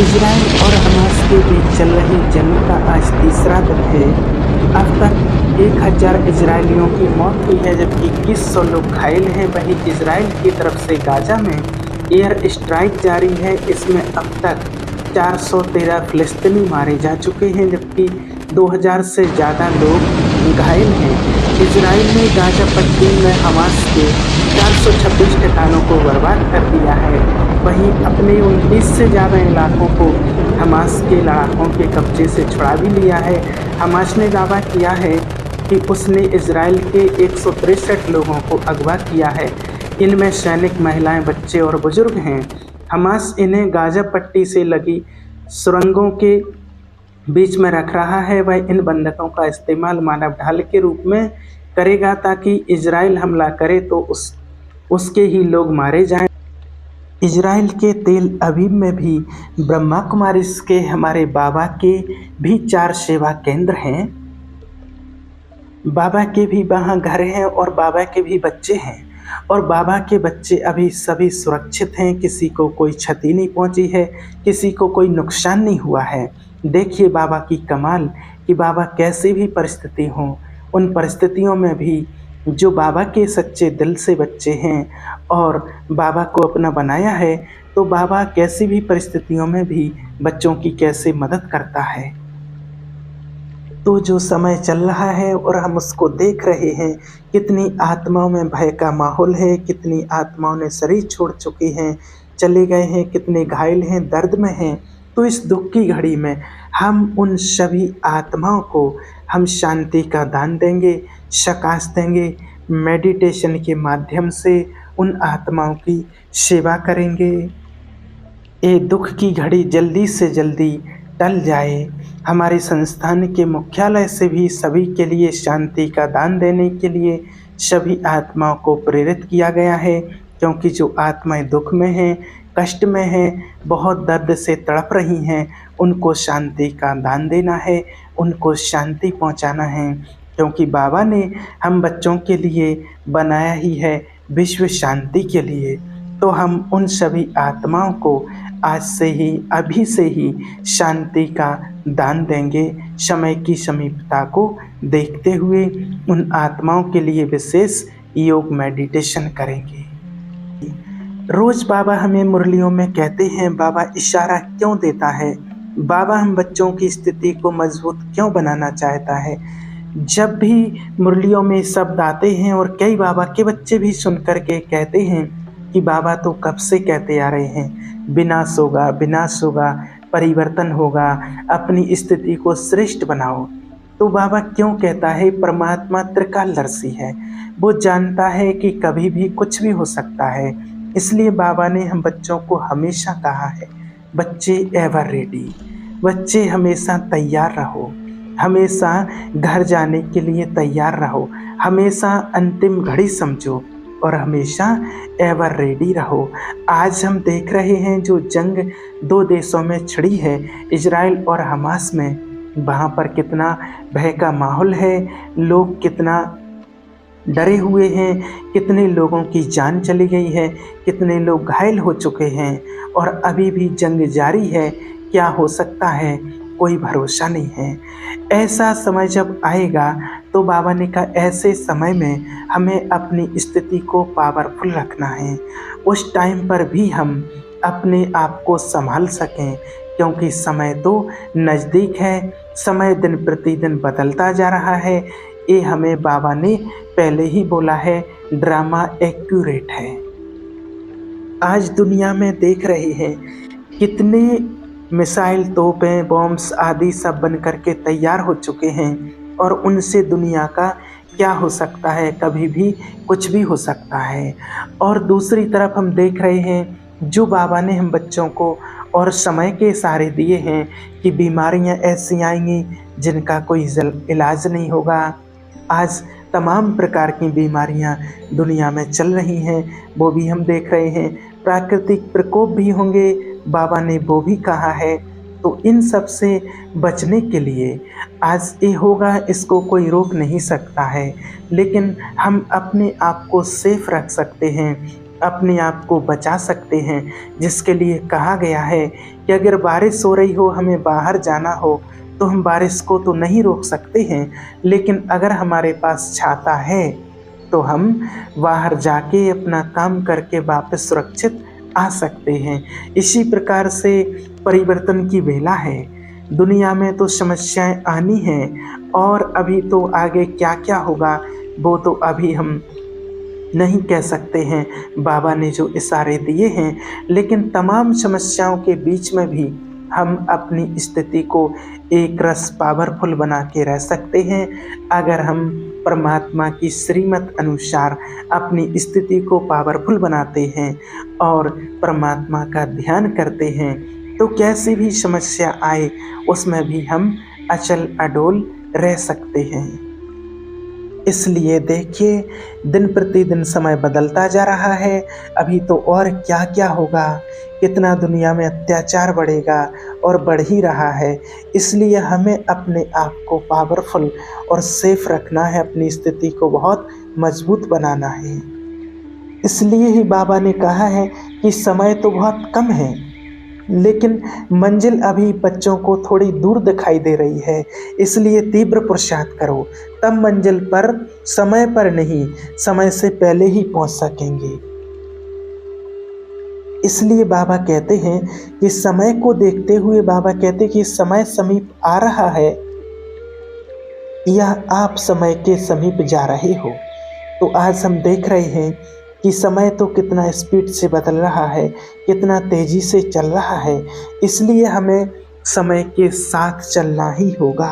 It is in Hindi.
इजराइल और हमास के बीच चल रही जंग का आज तीसरा दिन है। अब तक 1000 इजरायलियों की मौत हुई है, जबकि 2100 लोग घायल हैं। वहीं इजराइल की तरफ से गाजा में एयर स्ट्राइक जारी है। इसमें अब तक 413 फिलिस्तीनी मारे जा चुके हैं, जबकि 2000 से ज़्यादा लोग घायल हैं। इजराइल ने गाजा पट्टी में हमास के 426 ठिकानों को बर्बाद कर दिया है। वहीं अपने 29 से ज़्यादा इलाकों को हमास के लड़ाकों के कब्जे से छुड़ा भी लिया है। हमास ने दावा किया है कि उसने इजराइल के 163 लोगों को अगवा किया है। इनमें सैनिक, महिलाएं, बच्चे और बुजुर्ग हैं। हमास इन्हें गाजा पट्टी से लगी सुरंगों के बीच में रख रहा है। वह इन बंधकों का इस्तेमाल मानव ढाल के रूप में करेगा, ताकि इजराइल हमला करे तो उसके ही लोग मारे जाएं। इजराइल के तेल अवीव में भी ब्रह्मा कुमारीज के हमारे बाबा के भी 4 सेवा केंद्र हैं। बाबा के भी वहाँ घर हैं और बाबा के भी बच्चे हैं, और बाबा के बच्चे अभी सभी सुरक्षित हैं। किसी को कोई क्षति नहीं पहुँची है, किसी को कोई नुकसान नहीं हुआ है। देखिए बाबा की कमाल कि बाबा कैसी भी परिस्थिति हो, उन परिस्थितियों में भी जो बाबा के सच्चे दिल से बच्चे हैं और बाबा को अपना बनाया है, तो बाबा कैसी भी परिस्थितियों में भी बच्चों की कैसे मदद करता है। तो जो समय चल रहा है और हम उसको देख रहे हैं, कितनी आत्माओं में भय का माहौल है, कितनी आत्माओं ने शरीर छोड़ चुके हैं, चले गए हैं, कितने घायल हैं, दर्द में हैं। तो इस दुख की घड़ी में हम उन सभी आत्माओं को हम शांति का दान देंगे, शकाश देंगे, मेडिटेशन के माध्यम से उन आत्माओं की सेवा करेंगे। ये दुख की घड़ी जल्दी से जल्दी टल जाए। हमारे संस्थान के मुख्यालय से भी सभी के लिए शांति का दान देने के लिए सभी आत्माओं को प्रेरित किया गया है, क्योंकि जो आत्माएं दुख में हैं, कष्ट में हैं, बहुत दर्द से तड़प रही हैं, उनको शांति का दान देना है, उनको शांति पहुंचाना है। क्योंकि बाबा ने हम बच्चों के लिए बनाया ही है विश्व शांति के लिए। तो हम उन सभी आत्माओं को आज से ही, अभी से ही शांति का दान देंगे। समय की समीपता को देखते हुए उन आत्माओं के लिए विशेष योग मेडिटेशन करेंगे। रोज बाबा हमें मुरलियों में कहते हैं, बाबा इशारा क्यों देता है, बाबा हम बच्चों की स्थिति को मजबूत क्यों बनाना चाहता है। जब भी मुरलियों में शब्द आते हैं और कई बाबा के बच्चे भी सुन कर के कहते हैं कि बाबा तो कब से कहते आ रहे हैं, विनाश होगा, विनाश होगा, परिवर्तन होगा, अपनी स्थिति को श्रेष्ठ बनाओ। तो बाबा क्यों कहता है? परमात्मा त्रिकालदर्शी है, वो जानता है कि कभी भी कुछ भी हो सकता है। इसलिए बाबा ने हम बच्चों को हमेशा कहा है, बच्चे एवर रेडी, बच्चे हमेशा तैयार रहो, हमेशा घर जाने के लिए तैयार रहो, हमेशा अंतिम घड़ी समझो और हमेशा एवर रेडी रहो। आज हम देख रहे हैं जो जंग 2 देशों में छिड़ी है, इजराइल और हमास में, वहाँ पर कितना भय का माहौल है, लोग कितना डरे हुए हैं, कितने लोगों की जान चली गई है, कितने लोग घायल हो चुके हैं और अभी भी जंग जारी है। क्या हो सकता है, कोई भरोसा नहीं है। ऐसा समय जब आएगा तो बाबा ने कहा ऐसे समय में हमें अपनी स्थिति को पावरफुल रखना है, उस टाइम पर भी हम अपने आप को संभाल सकें, क्योंकि समय तो नज़दीक है, समय दिन प्रतिदिन बदलता जा रहा है। ये हमें बाबा ने पहले ही बोला है, ड्रामा एक्यूरेट है। आज दुनिया में देख रहे हैं कितने मिसाइल, तोपें, बॉम्ब्स आदि सब बन करके तैयार हो चुके हैं और उनसे दुनिया का क्या हो सकता है, कभी भी कुछ भी हो सकता है। और दूसरी तरफ हम देख रहे हैं जो बाबा ने हम बच्चों को और समय के सहारे दिए हैं कि बीमारियां ऐसी आएंगी जिनका कोई इलाज नहीं होगा। आज तमाम प्रकार की बीमारियां दुनिया में चल रही हैं, वो भी हम देख रहे हैं। प्राकृतिक प्रकोप भी होंगे, बाबा ने वो भी कहा है। तो इन सब से बचने के लिए आज ये होगा, इसको कोई रोक नहीं सकता है, लेकिन हम अपने आप को सेफ रख सकते हैं। अपने आप को बचा सकते हैं, जिसके लिए कहा गया है कि अगर बारिश हो रही हो, हमें बाहर जाना हो, तो हम बारिश को तो नहीं रोक सकते हैं, लेकिन अगर हमारे पास छाता है तो हम बाहर जाके अपना काम करके वापस सुरक्षित आ सकते हैं। इसी प्रकार से परिवर्तन की बेला है। दुनिया में तो समस्याएं आनी हैं और अभी तो आगे क्या क्या होगा वो तो अभी हम नहीं कह सकते हैं। बाबा ने जो इशारे दिए हैं, लेकिन तमाम समस्याओं के बीच में भी हम अपनी स्थिति को एक रस पावरफुल बना के रह सकते हैं। अगर हम परमात्मा की श्रीमत अनुसार अपनी स्थिति को पावरफुल बनाते हैं और परमात्मा का ध्यान करते हैं, तो कैसी भी समस्या आए उसमें भी हम अचल अडोल रह सकते हैं। इसलिए देखिए, दिन प्रतिदिन समय बदलता जा रहा है। अभी तो और क्या क्या होगा, कितना दुनिया में अत्याचार बढ़ेगा और बढ़ ही रहा है। इसलिए हमें अपने आप को पावरफुल और सेफ रखना है, अपनी स्थिति को बहुत मजबूत बनाना है। इसलिए ही बाबा ने कहा है कि समय तो बहुत कम है, लेकिन मंजिल अभी बच्चों को थोड़ी दूर दिखाई दे रही है। इसलिए तीव्र पुरुषार्थ करो, तब मंजिल पर समय पर नहीं, समय से पहले ही पहुंच सकेंगे। इसलिए बाबा कहते हैं कि समय को देखते हुए बाबा कहते हैं कि समय समीप आ रहा है या आप समय के समीप जा रहे हो। तो आज हम देख रहे हैं कि समय तो कितना स्पीड से बदल रहा है, कितना तेजी से चल रहा है। इसलिए हमें समय के साथ चलना ही होगा।